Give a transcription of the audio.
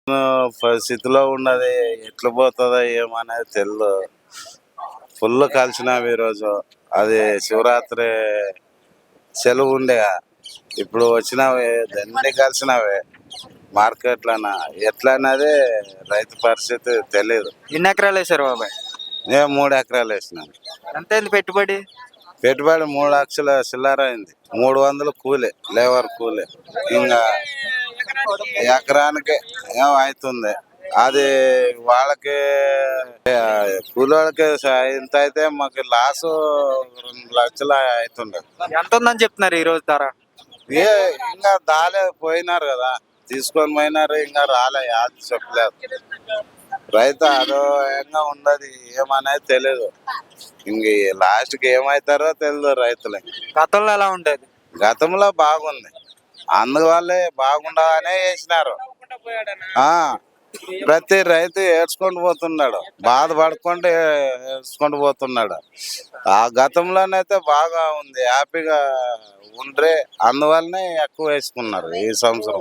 పరిస్థితిలో ఉన్నది ఎట్లా పోతుందో ఏమనేది తెలియదు. ఫుల్ కలిసినావు ఈరోజు. అది శివరాత్రి సెలవు ఉండే, ఇప్పుడు వచ్చినావే అన్ని కలిసినావే మార్కెట్లన. ఎట్లా అన్నది రైతు పరిస్థితి తెలియదు. ఎన్ని ఎకరాలు వేసారు బాబాయ్? నేను 3 ఎకరాలు వేసినాను. ఎంత అయింది పెట్టుబడి? పెట్టుబడి 3 లక్షల చిల్లర అయింది. 300 కూలి, లేబర్ కూలి. ఇంకా ఎకరానికి ఏమవుతుంది అది వాళ్ళకి, కూలోళ్ళకి ఇంత అయితే మాకు లాసు 2 లక్షలు అవుతుండే. ఎంత ఉందని చెప్తున్నారు ఈ రోజు ధర? ఇంకా దాలే పోయినారు కదా, తీసుకొని పోయినారు, ఇంకా రాలే, అది చెప్పలేదు. రైతు అదోయంగా ఉన్నది, ఏమనేది తెలియదు. ఇంక లాస్ట్కి ఏమవుతారో తెలియదు రైతులకి. గతంలో ఎలా ఉండేది? గతంలో బాగుంది, అందువల్లే బాగుండగానే వేసినారు. ప్రతి రైతు ఏడ్చుకొని పోతున్నాడు, బాధపడకుండా ఏడ్చుకొని పోతున్నాడు. ఆ గతంలోనైతే బాగా ఉంది, హ్యాపీగా ఉండ్రే, అందువల్లనే ఎక్కువ వేసుకున్నారు ఈ సంవత్సరం.